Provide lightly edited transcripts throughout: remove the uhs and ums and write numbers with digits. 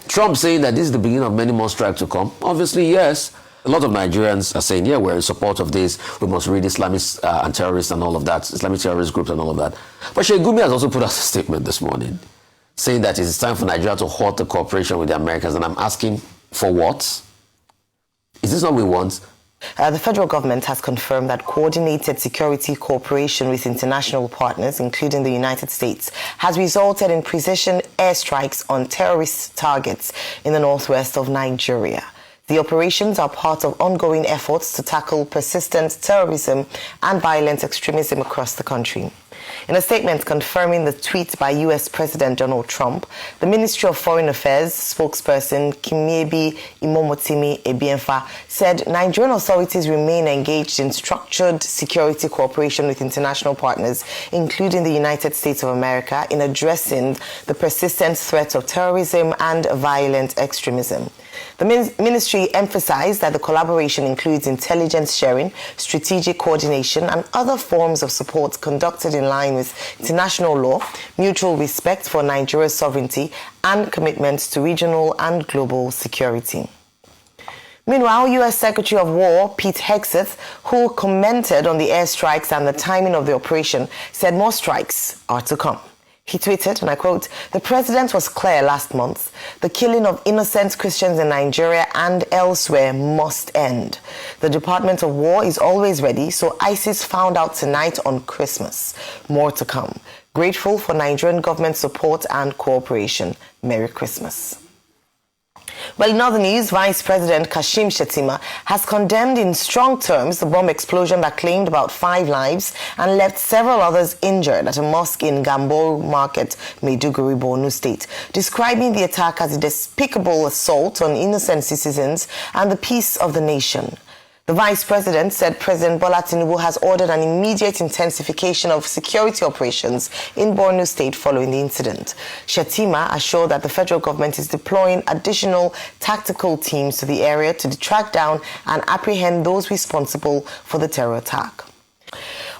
Trump saying that this is the beginning of many more strikes to come. Obviously, yes. A lot of Nigerians are saying, yeah, we're in support of this. We must read Islamists and terrorists and all of that, Islamic terrorist groups and all of that. But Sheikh Gumi has also put out a statement this morning saying that it's time for Nigeria to halt the cooperation with the Americans. And I'm asking, for what? Is this what we want? The federal government has confirmed that coordinated security cooperation with international partners, including the United States, has resulted in precision airstrikes on terrorist targets in the northwest of Nigeria. The operations are part of ongoing efforts to tackle persistent terrorism and violent extremism across the country. In a statement confirming the tweet by U.S. President Donald Trump, the Ministry of Foreign Affairs spokesperson Kimiebi Imomotimi Ebienfa said Nigerian authorities remain engaged in structured security cooperation with international partners, including the United States of America, in addressing the persistent threat of terrorism and violent extremism. The ministry emphasized that the collaboration includes intelligence sharing, strategic coordination, and other forms of support conducted in line with international law, mutual respect for Nigeria's sovereignty, and commitments to regional and global security. Meanwhile, U.S. Secretary of War Pete Hegseth, who commented on the airstrikes and the timing of the operation, said more strikes are to come. He tweeted, and I quote, "The president was clear last month. The killing of innocent Christians in Nigeria and elsewhere must end. The Department of War is always ready, so ISIS found out tonight on Christmas. More to come. Grateful for Nigerian government support and cooperation. Merry Christmas." Well, in other news, Vice President Kashim Shettima has condemned in strong terms the bomb explosion that claimed about 5 lives and left several others injured at a mosque in Gamboru Market, Maiduguri, Borno State, describing the attack as a despicable assault on innocent citizens and the peace of the nation. The Vice President said President Bola Tinubu has ordered an immediate intensification of security operations in Borno State following the incident. Shettima assured that the federal government is deploying additional tactical teams to the area to track down and apprehend those responsible for the terror attack.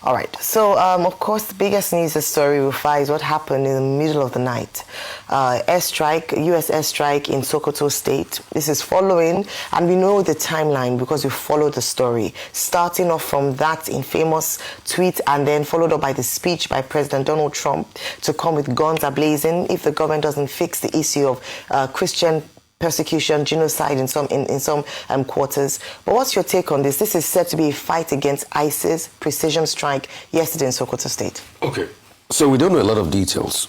All right, so of course the biggest news story, Rufai, is what happened in the middle of the night. Airstrike, U.S. airstrike in Sokoto State. This is following, and we know the timeline because we followed the story, starting off from that infamous tweet and then followed up by the speech by President Donald Trump to come with guns a-blazing if the government doesn't fix the issue of Christian persecution, genocide in some quarters. But what's your take on this? This is said to be a fight against ISIS, precision strike yesterday in Sokoto State. Okay, so we don't know a lot of details.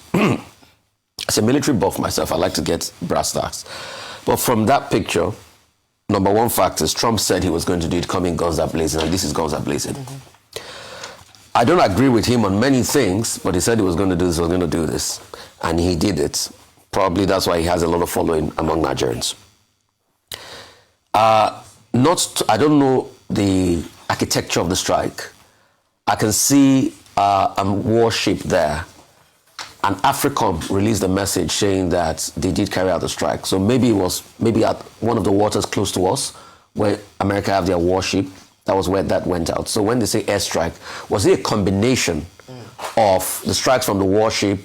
As a military buff myself, I like to get brass tacks. But from that picture, number one fact is Trump said he was going to do it coming guns a-blazing, and this is guns a-blazing. I don't agree with him on many things, but he said he was going to do this, he was going to do this. And he did it. Probably that's why he has a lot of following among Nigerians. I don't know the architecture of the strike. I can see a warship there. And AFRICOM released a message saying that they did carry out the strike. So maybe it was at one of the waters close to us where America have their warship. That was where that went out. So when they say airstrike, was it a combination of the strikes from the warship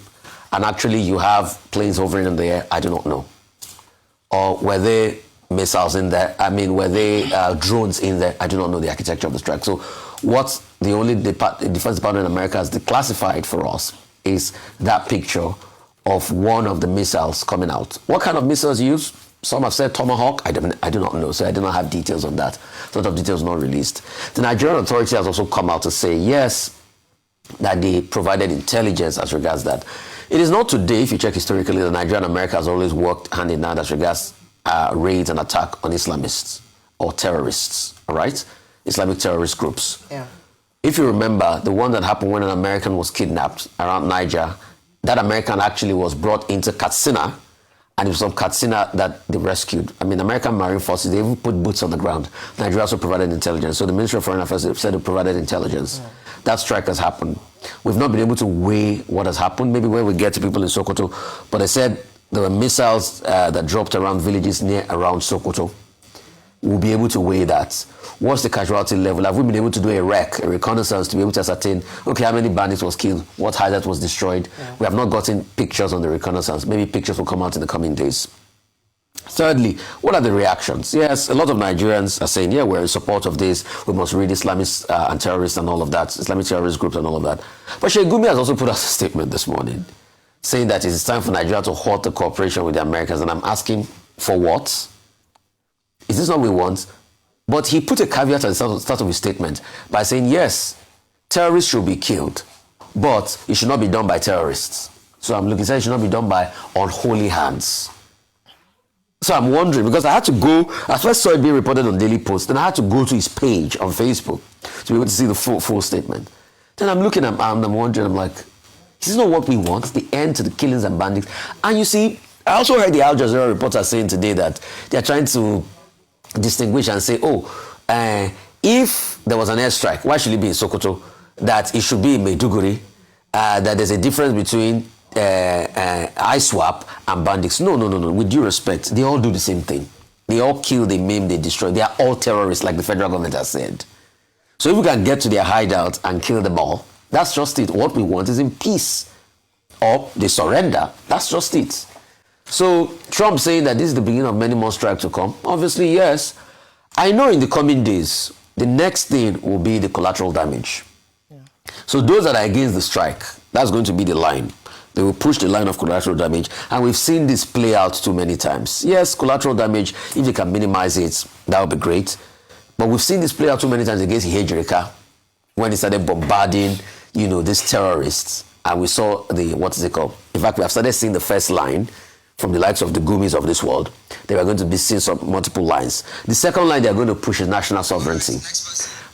and actually you have planes hovering in the air? I do not know. Or were there missiles in there? I mean, were there drones in there? I do not know the architecture of the strike. So what the only Defense Department in America has declassified for us is that picture of one of the missiles coming out. What kind of missiles used? Some have said Tomahawk. I do not know, so I do not have details on that. A lot of details not released. The Nigerian authority has also come out to say, yes, that they provided intelligence as regards that. It is not today, if you check historically, that Nigeria and America has always worked hand in hand as regards raids and attack on Islamists or terrorists, all right? Islamic terrorist groups. Yeah. If you remember, the one that happened when an American was kidnapped around Niger, that American actually was brought into Katsina, and it was from Katsina that they rescued. I mean, American Marine Forces, they even put boots on the ground. Nigeria also provided intelligence. So the Ministry of Foreign Affairs said it provided intelligence. Yeah. That strike has happened. We've not been able to weigh what has happened, maybe when we get to people in Sokoto, but they said there were missiles that dropped around villages around Sokoto. We'll be able to weigh that. What's the casualty level? Have we been able to do a reconnaissance to be able to ascertain, okay, how many bandits was killed, what hideout was destroyed? Yeah. We have not gotten pictures on the reconnaissance. Maybe pictures will come out in the coming days. Thirdly, what are the reactions? Yes, a lot of Nigerians are saying, yeah, we're in support of this. We must read Islamists and terrorists and all of that, Islamic terrorist groups and all of that. But Sheikh Gumi has also put out a statement this morning saying that it's time for Nigeria to halt the cooperation with the Americans. And I'm asking, for what? Is this what we want? But he put a caveat at the start of his statement by saying, yes, terrorists should be killed, but it should not be done by terrorists. So I'm looking at it should not be done by unholy hands. So I'm wondering, because I had to go, I first saw it being reported on Daily Post, then I had to go to his page on Facebook to be able to see the full statement. Then I'm looking at I'm wondering, I'm like, this is not what we want, the end to the killings and bandits. And you see, I also heard the Al Jazeera reporter saying today that they're trying to distinguish and say, if there was an airstrike, why should it be in Sokoto? That it should be in Maiduguri, that there's a difference between ISWAP and bandits. No. With due respect, they all do the same thing. They all kill, they maim, they destroy. They are all terrorists, like the federal government has said. So if we can get to their hideout and kill them all, that's just it. What we want is in peace. Or they surrender. That's just it. So Trump saying that this is the beginning of many more strikes to come. Obviously, yes. I know in the coming days, the next thing will be the collateral damage. Yeah. So those that are against the strike, that's going to be the line. They will push the line of collateral damage. And we've seen this play out too many times. Yes, collateral damage, if they can minimize it, that would be great. But we've seen this play out too many times against Hejreka when he started bombarding, these terrorists. And we saw what is it called? In fact, we have started seeing the first line from the likes of the Gumis of this world. They are going to be seeing some multiple lines. The second line they are going to push is national sovereignty.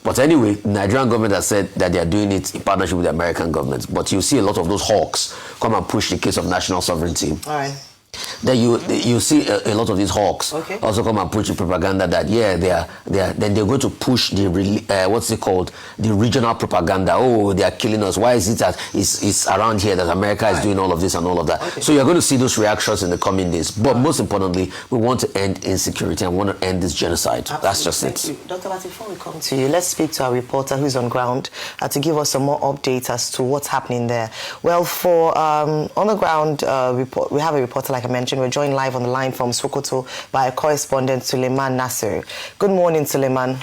But anyway, the Nigerian government has said that they are doing it in partnership with the American government. But you see a lot of those hawks come and push the case of national sovereignty. All right. Then you see a lot of these hawks also come and push the propaganda that then they're going to push the the regional propaganda. Oh, they are killing us. Why is it that it's around here that America is doing all of this and all of that? Okay. So you're going to see those reactions in the coming days. But most importantly, we want to end insecurity and want to end this genocide. Absolutely. That's just it. Dr. Bati, before we come to you, let's speak to our reporter who's on ground to give us some more updates as to what's happening there. Well, for on the ground report, we have a reporter like I mentioned. We're joined live on the line from Sokoto by a correspondent, Suleiman Nasser. Good morning, Suleiman.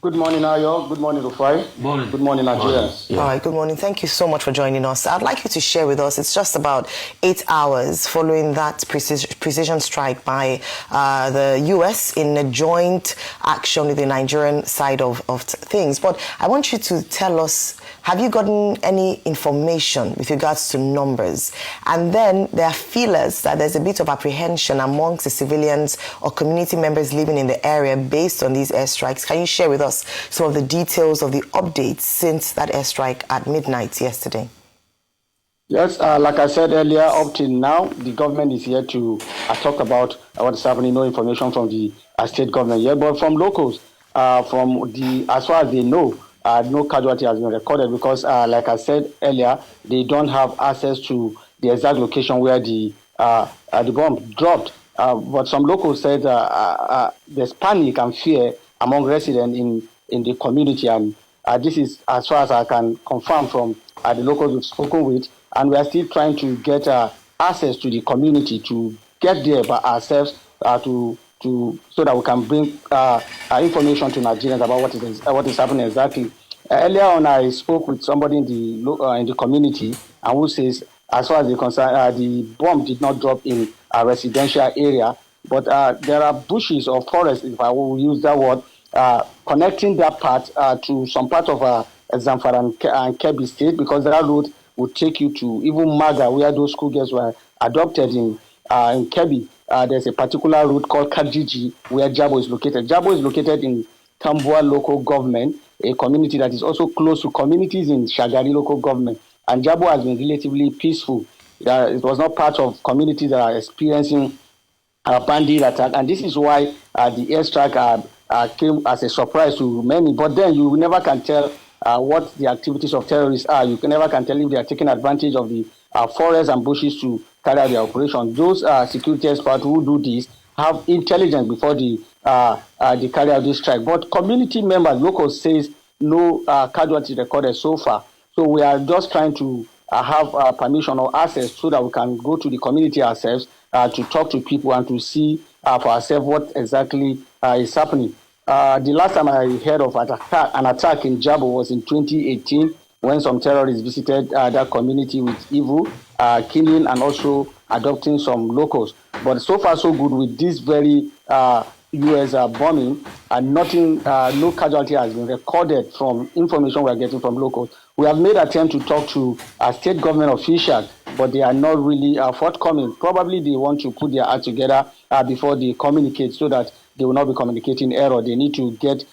Good morning, Ayo. Good morning, Rufai. Morning. Good morning, Nigerians. Yeah. All right, good morning. Thank you so much for joining us. I'd like you to share with us, it's just about 8 hours following that precision strike by the U.S. in a joint action with the Nigerian side of things. But I want you to tell us, have you gotten any information with regards to numbers? And then there are feelers that there's a bit of apprehension amongst the civilians or community members living in the area based on these airstrikes. Can you share with us some of the details of the updates since that airstrike at midnight yesterday? Yes, like I said earlier, up till now, the government is here to talk about what is happening. No information from the state government yet, but from locals, as far as they know, no casualty has been recorded because, like I said earlier, they don't have access to the exact location where the bomb dropped. But some locals said there's panic and fear among residents in the community, and this is as far as I can confirm from the locals we've spoken with, and we are still trying to get access to the community to get there by ourselves so that we can bring information to Nigerians about what is happening exactly. Earlier on, I spoke with somebody in the community, and who says, as far as they're concerned, the bomb did not drop in a residential area, but there are bushes or forests, if I will use that word, connecting that part to some part of Zamfara and Kebbi State, because that road would take you to even Maga, where those schoolgirls were adopted in Kebbi. There's a particular route called Kajiji, where Jabo is located. Jabo is located in Tambua local government, a community that is also close to communities in Shagari local government. And Jabo has been relatively peaceful. It was not part of communities that are experiencing a bandit attack. And this is why the airstrike came as a surprise to many. But then you never can tell what the activities of terrorists are. You never can tell if they are taking advantage of the forests and bushes to carry out their operation. Those security experts who do this have intelligence before they carry out this strike. But community members, locals, says no casualty recorded so far. So we are just trying to have permission or access so that we can go to the community ourselves to talk to people and to see for ourselves what exactly is happening. The last time I heard of an attack in Jabo was in 2018 when some terrorists visited that community with evil, killing and also adopting some locals. But so far so good with this very U.S. bombing, and nothing, no casualty has been recorded from information we are getting from locals. We have made attempt to talk to state government officials, but they are not really forthcoming. Probably they want to put their act together before they communicate, so that they will not be communicating error. They need to get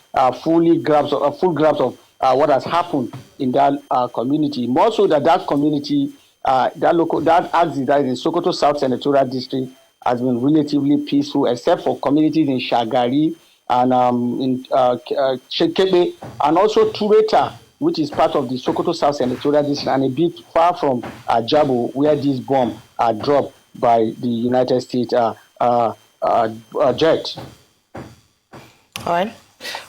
full grasp of what has happened in that community. More so that community, that axis that is in Sokoto South Senatorial District has been relatively peaceful, except for communities in Shagari and in Shekebe, and also Tureta, which is part of the Sokoto South Senatorial District and a bit far from Jabo, where this bomb are dropped by the United States jet. All right.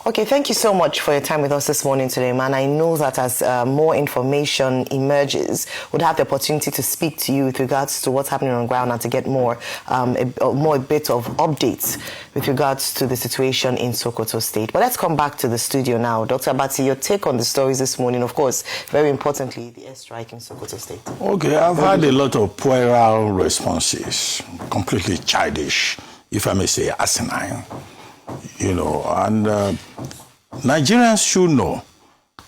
Okay, thank you so much for your time with us this morning today, man. I know that as more information emerges, we'll have the opportunity to speak to you with regards to what's happening on the ground and to get more a bit of updates with regards to the situation in Sokoto State. But let's come back to the studio now. Dr. Abati, your take on the stories this morning, of course, very importantly, the airstrike in Sokoto State. Okay, I've had a lot of puerile responses, completely childish, if I may say, asinine. You know, and Nigerians should know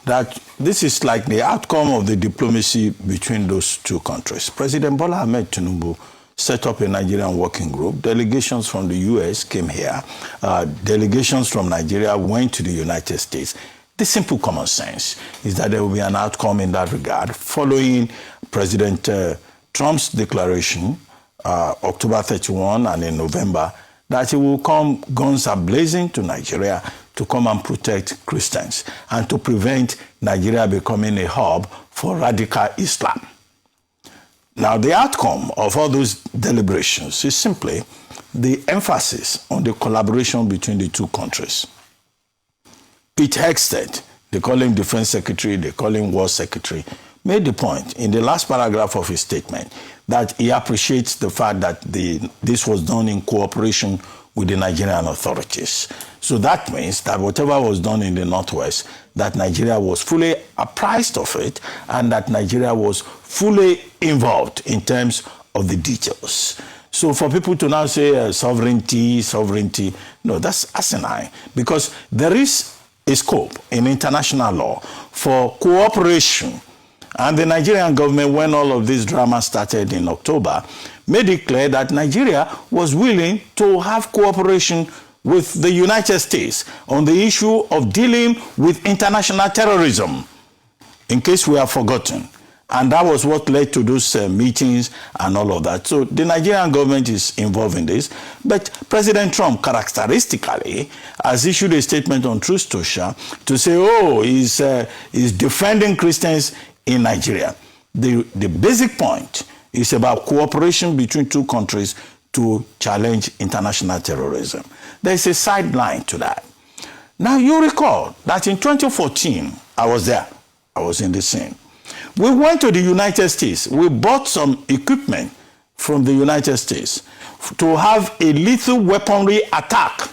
that this is like the outcome of the diplomacy between those two countries. President Bola Ahmed Tinubu set up a Nigerian working group. Delegations from the U.S. came here. Delegations from Nigeria went to the United States. The simple common sense is that there will be an outcome in that regard following President Trump's declaration, October 31 and in November, that he will come guns a-blazing to Nigeria to come and protect Christians and to prevent Nigeria becoming a hub for radical Islam. Now, the outcome of all those deliberations is simply the emphasis on the collaboration between the two countries. Pete Hegseth, they call him Defense Secretary, they call him War Secretary, made the point in the last paragraph of his statement that he appreciates the fact that this was done in cooperation with the Nigerian authorities. So that means that whatever was done in the Northwest, that Nigeria was fully apprised of it and that Nigeria was fully involved in terms of the details. So for people to now say sovereignty, no, that's asinine, because there is a scope in international law for cooperation. And the Nigerian government, when all of this drama started in October, made it clear that Nigeria was willing to have cooperation with the United States on the issue of dealing with international terrorism, in case we have forgotten. And that was what led to those meetings and all of that. So the Nigerian government is involved in this. But President Trump, characteristically, has issued a statement on Truth Social to say, oh, he's defending Christians in Nigeria. The basic point is about cooperation between two countries to challenge international terrorism. There's a sideline to that. Now, you recall that in 2014, I was there. I was in the scene. We went to the United States. We bought some equipment from the United States to have a lethal weaponry attack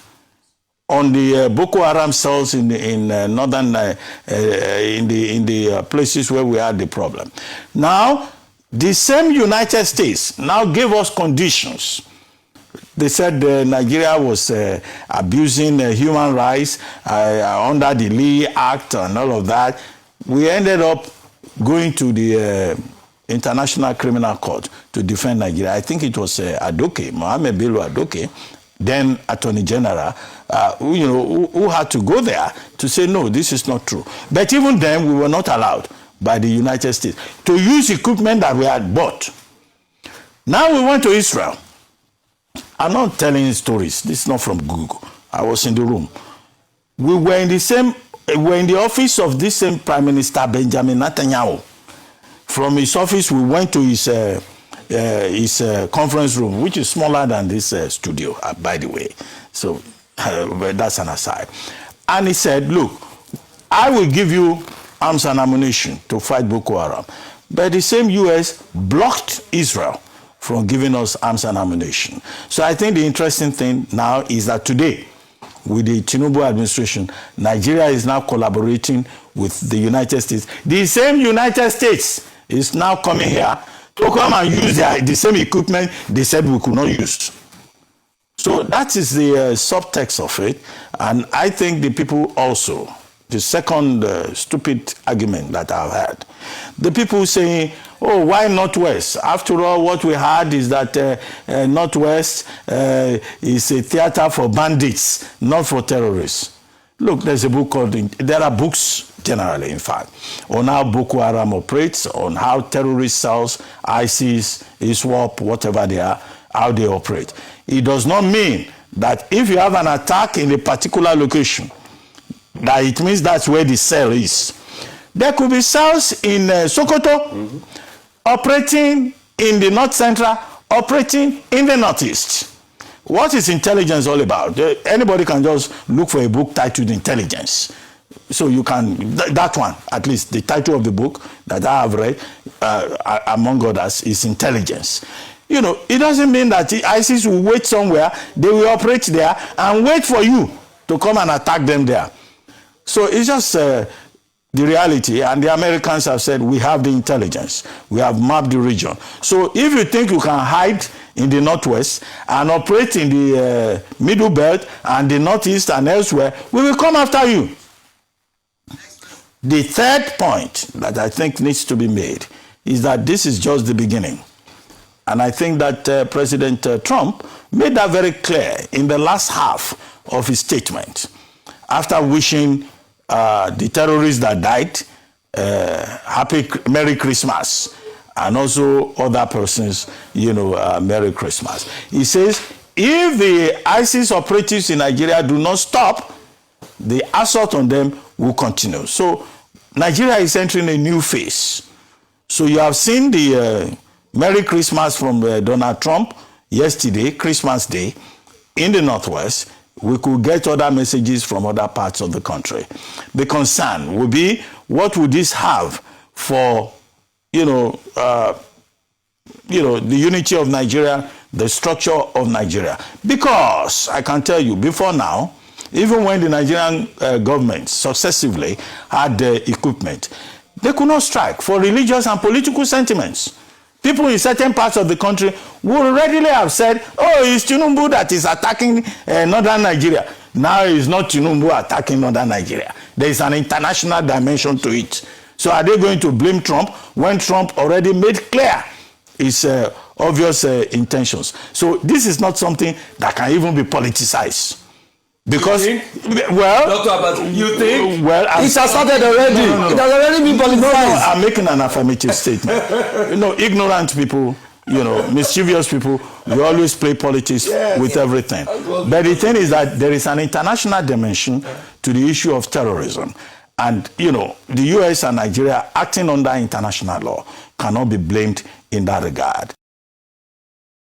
on the Boko Haram cells in northern, in the places where we had the problem. Now, the same United States now gave us conditions. They said Nigeria was abusing human rights under the Lee Act and all of that. We ended up going to the International Criminal Court to defend Nigeria. I think it was Adoke, Mohamed Bello Adoke, then Attorney General, who had to go there to say, no, this is not true. But even then, we were not allowed by the United States to use equipment that we had bought. Now we went to Israel. I'm not telling stories. This is not from Google. I was in the room. We were in the office of this same Prime Minister, Benjamin Netanyahu. From his office, we went to his conference room, which is smaller than this studio, by the way. So that's an aside. And he said, look, I will give you arms and ammunition to fight Boko Haram. but the same U.S. blocked Israel from giving us arms and ammunition. So I think the interesting thing now is that today, with the Tinubu administration, Nigeria is now collaborating with the United States. The same United States is now coming here to come and use the same equipment they said we could not use. So that is the subtext of it. And I think the people also, the second stupid argument that I've had, the people saying, oh, why Northwest? After all, what we had is that Northwest is a theater for bandits, not for terrorists. Look, there's a book called, there are books generally, in fact, on how Boko Haram operates, on how terrorist cells, ISIS, ISWAP, whatever they are, how they operate. It does not mean that if you have an attack in a particular location, that it means that's where the cell is. There could be cells in Sokoto, operating in the North Central, operating in the Northeast. What is intelligence all about? Anybody can just look for a book titled Intelligence. So you can, that one, at least the title of the book that I have read, among others, is Intelligence. You know, it doesn't mean that ISIS will wait somewhere, they will operate there and wait for you to come and attack them there. So it's just the reality, and the Americans have said, we have the intelligence, we have mapped the region. So if you think you can hide in the Northwest and operate in the Middle Belt and the Northeast and elsewhere, we will come after you. The third point that I think needs to be made is that this is just the beginning. And I think that President Trump made that very clear in the last half of his statement, after wishing the terrorists that died Merry Christmas, and also other persons, you know, Merry Christmas. He says, if the ISIS operatives in Nigeria do not stop, the assault on them will continue. So Nigeria is entering a new phase. So you have seen the Merry Christmas from Donald Trump yesterday, Christmas Day, in the Northwest. We could get other messages from other parts of the country. The concern will be, what would this have for, the unity of Nigeria, the structure of Nigeria? Because I can tell you, before now, even when the Nigerian government successively had equipment, they could not strike for religious and political sentiments. People in certain parts of the country would readily have said, oh, it's Tinubu that is attacking northern Nigeria. Now it's not Tinubu attacking northern Nigeria. There is an international dimension to it. So are they going to blame Trump when Trump already made clear his obvious intentions? So this is not something that can even be politicized. Because, well, Dr. Abbas, you think? Well, it has started already. No. It has already been politicized. No, I'm making an affirmative statement. Ignorant people, mischievous people, we always play politics with everything. But the thing is that there is an international dimension to the issue of terrorism. And, the US and Nigeria acting under international law cannot be blamed in that regard.